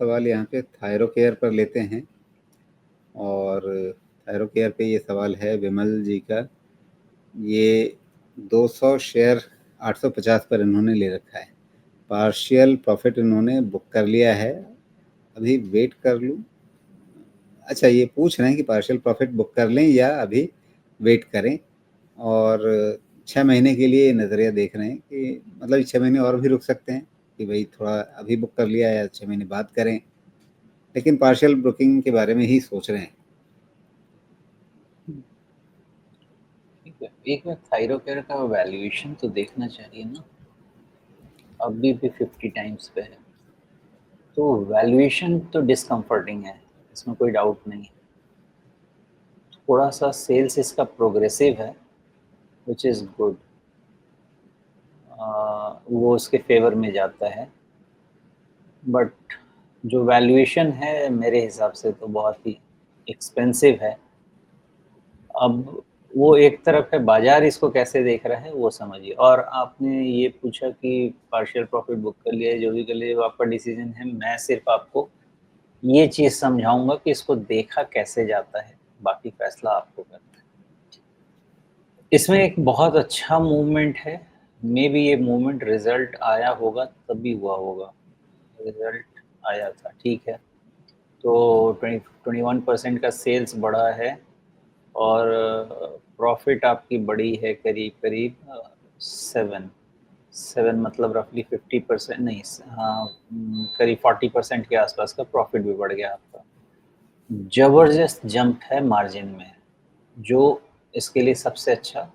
सवाल यहाँ पे थायरोकेयर पर लेते हैं और थायरोकेयर पे ये सवाल है विमल जी का। ये 200 शेयर 850 पर इन्होंने ले रखा है। पार्शियल प्रॉफिट इन्होंने बुक कर लिया है, अभी वेट कर लूँ? अच्छा, ये पूछ रहे हैं कि पार्शियल प्रॉफिट बुक कर लें या अभी वेट करें, और 6 महीने के लिए नज़रिया देख रहे हैं कि मतलब 6 महीने और भी रुक सकते हैं कि भाई थोड़ा अभी बुक कर लिया या 6 महीने बाद करें, लेकिन पार्शियल बुकिंग के बारे में ही सोच रहे हैं। ठीक है, एक बार थायरोकेयर का वैल्यूएशन तो देखना चाहिए ना, अभी भी 50 टाइम्स पे है, तो वैल्यूएशन तो डिस्कम्फर्टिंग है, इसमें कोई डाउट नहीं है। थोड़ा सा सेल्स इसका प्रोग्रेसिव है, विच इज़ गुड, वो उसके फेवर में जाता है, बट जो वैल्यूएशन है मेरे हिसाब से तो बहुत ही एक्सपेंसिव है। अब वो एक तरफ है, बाजार इसको कैसे देख रहा है वो समझिए। और आपने ये पूछा कि पार्शियल प्रॉफिट बुक कर लिया है, जो भी कर लिया वो आपका डिसीजन है। मैं सिर्फ आपको ये चीज़ समझाऊंगा कि इसको देखा कैसे जाता है, बाकी फैसला आपको करना है। इसमें एक बहुत अच्छा मूवमेंट है, मे बी ये मूवमेंट रिजल्ट आया होगा तभी हुआ होगा, रिजल्ट आया था, ठीक है, तो 21% का सेल्स बढ़ा है और प्रॉफिट आपकी बढ़ी है करीब करीब 7 मतलब रफली 50% नहीं, हाँ, करीब 40% के आसपास का प्रॉफिट भी बढ़ गया आपका। जबरदस्त जंप है मार्जिन में, जो इसके लिए सबसे अच्छा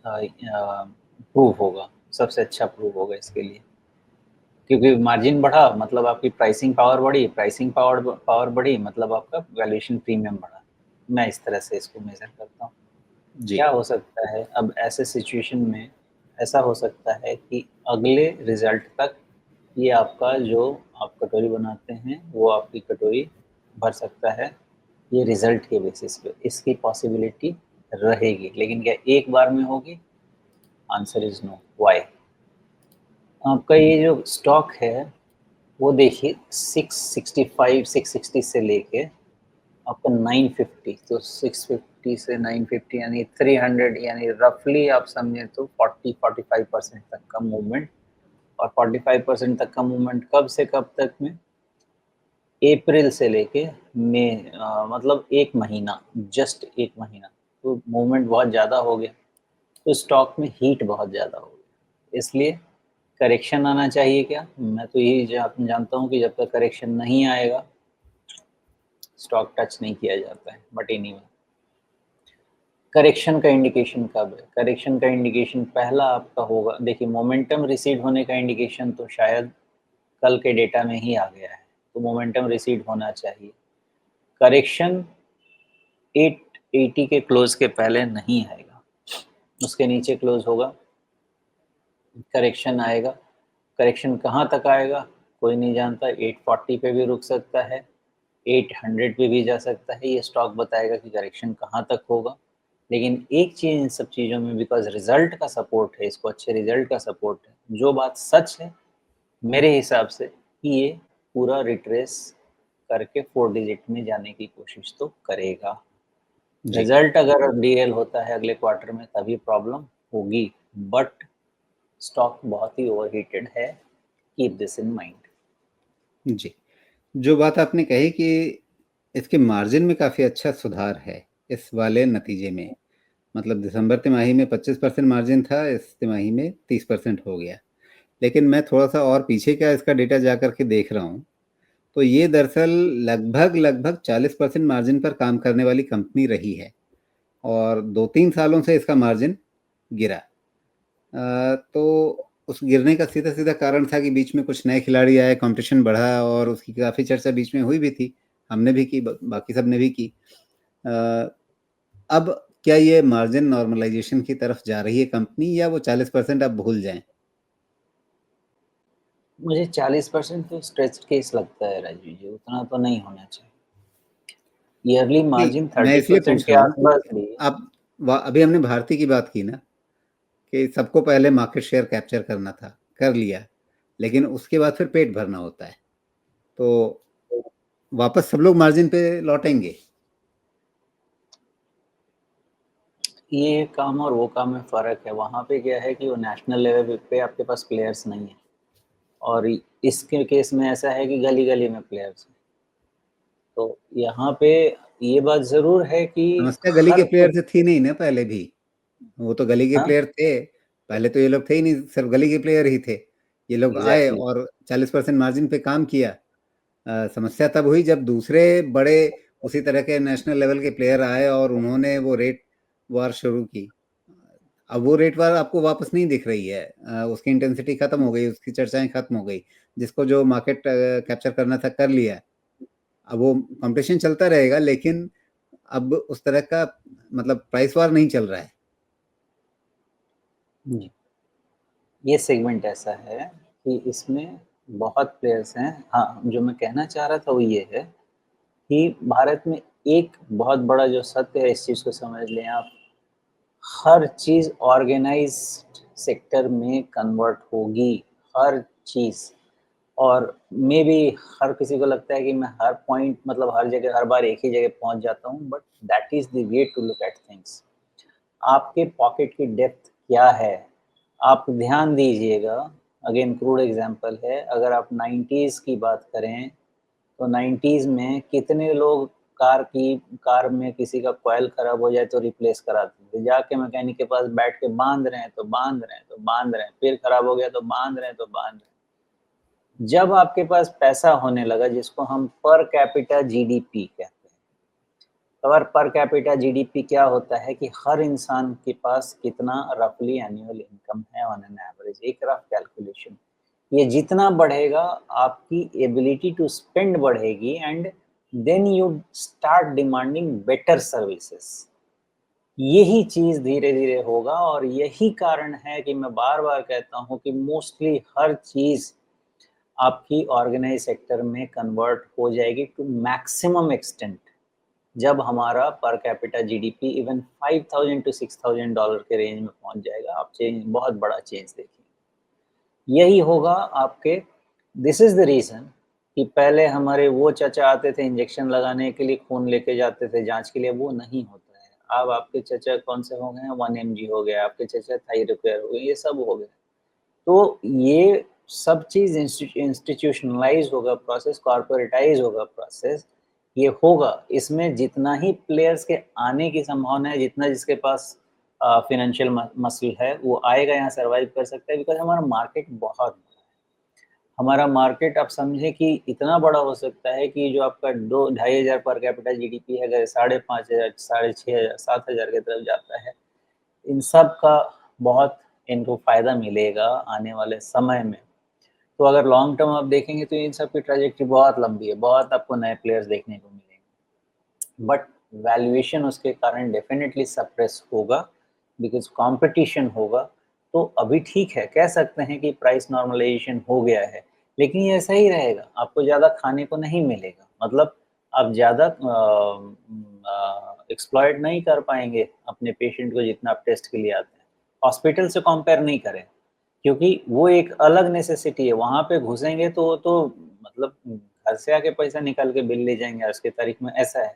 प्रूव होगा, सबसे अच्छा प्रूव होगा इसके लिए, क्योंकि मार्जिन बढ़ा मतलब आपकी प्राइसिंग पावर बढ़ी, प्राइसिंग पावर बढ़ी मतलब आपका वैल्यूएशन प्रीमियम बढ़ा। मैं इस तरह से इसको मेजर करता हूँ। जी। क्या हो सकता है अब ऐसे सिचुएशन में, ऐसा हो सकता है कि अगले रिजल्ट तक ये आपका जो आप कटोरी बनाते हैं वो आपकी कटोरी भर सकता है, ये रिजल्ट के बेसिस पे इसकी पॉसिबिलिटी रहेगी, लेकिन क्या एक बार में होगी? Answer is no. व्हाई? आपका ये जो स्टॉक है वो देखिए 665 660 से लेके आपका 950, तो 650 से 950 यानी 300, यानी रफली आप समझे तो 40-45% तक का मूवमेंट। और 45% तक का मूवमेंट कब से कब तक में? अप्रैल से लेके मई, मतलब एक महीना, जस्ट एक महीना, तो मूवमेंट बहुत ज़्यादा हो गया, तो स्टॉक में हीट बहुत ज़्यादा हो गया, इसलिए करेक्शन आना चाहिए। क्या मैं तो यही जानता हूँ कि जब तक करेक्शन नहीं आएगा स्टॉक टच नहीं किया जाता है। बट एनीवे, करेक्शन का इंडिकेशन कब है? करेक्शन का इंडिकेशन पहला आपका होगा, देखिए मोमेंटम रिसीड होने का इंडिकेशन तो शायद कल के डेटा में ही आ गया है, तो मोमेंटम रिसीड होना चाहिए। करेक्शन 880 के क्लोज के पहले नहीं आएगा, उसके नीचे क्लोज होगा, करेक्शन आएगा। करेक्शन कहाँ तक आएगा कोई नहीं जानता, 840 पे भी रुक सकता है, 800 पे भी जा सकता है, ये स्टॉक बताएगा कि करेक्शन कहाँ तक होगा। लेकिन एक चीज़ इन सब चीज़ों में, बिकॉज रिजल्ट का सपोर्ट है, इसको अच्छे रिजल्ट का सपोर्ट है, जो बात सच है मेरे हिसाब से कि ये पूरा रिट्रेस करके 4 डिजिट में जाने की कोशिश तो करेगा। जी। रिजल्ट अगर डीएल होता है अगले क्वार्टर में तभी प्रॉब्लम होगी, बट स्टॉक बहुत ही ओवरहीटेड है, कीप दिस इन माइंड। जी। जो बात आपने कही कि इसके मार्जिन में काफ़ी अच्छा सुधार है इस वाले नतीजे में, मतलब दिसंबर तिमाही में 25% मार्जिन था, इस तिमाही में 30% हो गया। लेकिन मैं थोड़ा-सा और पीछे का इसका डेटा जा कर के देख रहा हूँ, तो ये दरअसल लगभग 40% मार्जिन पर काम करने वाली कंपनी रही है और 2-3 सालों से इसका मार्जिन गिरा। तो उस गिरने का सीधा-सीधा कारण था कि बीच में कुछ नए खिलाड़ी आए, कॉम्पिटिशन बढ़ा और उसकी काफ़ी चर्चा बीच में हुई भी थी। हमने भी की, बाकी सब ने भी की। अ, अब क्या ये मार्जिन नॉर्मलाइज़ेशन की तरफ जा रही है कंपनी, या वो 40% अब भूल जाएँ? मुझे 40% तो स्ट्रेच केस लगता है राजीव जी, उतना तो नहीं होना चाहिए। ईयरली नहीं, मार्जिन मैं इसलिए 30% पूछ के रहा हूँ कि आसपास भी। अब अभी हमने भारती की बात की ना, कि सबको पहले मार्केट शेयर कैप्चर करना था, कर लिया। लेकिन उसके बाद फिर पेट भरना होता है, तो वापस सब लोग मार्जिन पे लौटेंगे। ये काम और वो काम में फ़र्क है। वहाँ पे क्या है कि वो नेशनल लेवल पे आपके पास प्लेयर्स नहीं है, और इसके केस में ऐसा है कि गली-गली में प्लेयर्स हैं। तो यहाँ पे ये बात ज़रूर है कि समस्या गली के हर प्लेयर कुछ। से थी नहीं ना पहले भी, वो तो गली के हाँ, प्लेयर थे, पहले तो ये लोग थे ही नहीं, सिर्फ गली के प्लेयर ही थे। ये लोग आए एग्ज़ैक्टली। और 40% मार्जिन पे काम किया। समस्या तब हुई जब दूसरे बड़े उसी तरह के नेशनल लेवल के प्लेयर आए और उन्होंने वो रेट वार शुरू की। अब वो रेट वार आपको वापस नहीं दिख रही है, उसकी इंटेंसिटी खत्म हो गई, उसकी चर्चाएं खत्म हो गई। जिसको जो मार्केट कैप्चर करना था कर लिया। अब वो कंपटीशन चलता रहेगा, लेकिन अब उस तरह का मतलब प्राइस वार नहीं चल रहा है। जी। ये सेगमेंट ऐसा है कि इसमें बहुत प्लेयर्स हैं। हाँ, जो मैं कहना चाह रहा था वो ये है कि भारत में एक बहुत बड़ा जो सत्य है, इस चीज़ को समझ लें आप, हर चीज़ ऑर्गेनाइज़्ड सेक्टर में कन्वर्ट होगी, हर चीज़। और मेबी हर किसी को लगता है कि मैं हर पॉइंट मतलब हर जगह हर बार एक ही जगह पहुँच जाता हूँ, but that is the way to look at things. आपके पॉकेट की डेप्थ क्या है? आप ध्यान दीजिएगा, अगेन क्रूड एग्ज़ाम्पल है, अगर आप 90s की बात करें, तो 90s में कितने लोग कार में किसी का कॉइल खराब हो जाए तो रिप्लेस कराते थे। जाके मैकेनिक के पास बैठ के बाँध रहे हैं, तो बाँध रहे हैं, तो बाँध रहे हैं, फिर खराब हो गया तो बाँध रहे हैं, तो बाँध रहे हैं। जब आपके पास पैसा होने लगा, जिसको हम पर कैपिटा जीडीपी कहते हैं, और पर कैपिटा जीडीपी क्या होता है कि हर इंसान के पास कितना रफली एनुअल इनकम है ऑन एन एवरेज, एक रफ कैलकुलेशन। ये जितना बढ़ेगा, आपकी एबिलिटी टू स्पेंड बढ़ेगी, and then you start demanding better services. यही चीज धीरे धीरे होगा, और यही कारण है कि मैं बार बार कहता हूँ कि मोस्टली हर चीज आपकी ऑर्गेनाइज सेक्टर में कन्वर्ट हो जाएगी टू मैक्सिमम एक्सटेंट, जब हमारा per capita GDP even 5000 to $6000 के रेंज में पहुंच जाएगा। आप चेंज, बहुत बड़ा चेंज देखिए। यही होगा आपके। दिस इज द रीजन कि पहले हमारे वो चाचा आते थे इंजेक्शन लगाने के लिए, खून लेके जाते थे जांच के लिए, वो नहीं होता है अब। आपके चाचा कौन से हो गए हैं, 1 mg हो गया, आपके चाचा थाई रिपेयर हो गए, ये सब हो गया। तो ये सब चीज़ इंस्टीट्यूशनलाइज होगा प्रोसेस, कॉर्पोरेटाइज होगा प्रोसेस। ये होगा, इसमें जितना ही प्लेयर्स के आने की संभावना है, जितना जिसके पास फाइनेंशियल मसल है, वो आएगा, यहाँ सर्वाइव कर सकता है, बिकॉज हमारा मार्केट बहुत बड़ा है। हमारा मार्केट आप समझे कि इतना बड़ा हो सकता है कि जो आपका 2-2,500 पर कैपिटा जीडीपी है, अगर 5,500, 6,500, 7,000 की तरफ जाता है, इन सब का बहुत इनको फ़ायदा मिलेगा आने वाले समय में। तो अगर लॉन्ग टर्म आप देखेंगे तो इन सब की ट्रैजेक्टरी बहुत लंबी है, बहुत आपको नए प्लेयर्स देखने को मिलेंगे। बट वैल्यूएशन उसके कारण डेफिनेटली सप्रेस होगा, बिकॉज़ कॉम्पिटिशन होगा। तो अभी ठीक है, कह सकते हैं कि प्राइस नॉर्मलाइजेशन हो गया है, लेकिन ये ऐसा ही रहेगा, आपको ज़्यादा खाने को नहीं मिलेगा। मतलब आप ज़्यादा एक्सप्लॉइट नहीं कर पाएँगे अपने पेशेंट को जितना आप टेस्ट के लिए आते हैं। हॉस्पिटल से कंपेयर नहीं करें, क्योंकि वो एक अलग नेसेसिटी है, वहाँ पे घुसेंगे तो मतलब घर से आके पैसा निकाल के बिल ले जाएँगे आज की तारीख में, ऐसा है।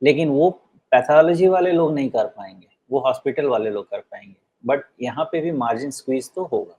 लेकिन वो पैथोलॉजी वाले लोग नहीं कर पाएँगे, वो हॉस्पिटल वाले लोग कर पाएँगे। बट यहाँ पे भी मार्जिन स्क्वीज़ तो होगा।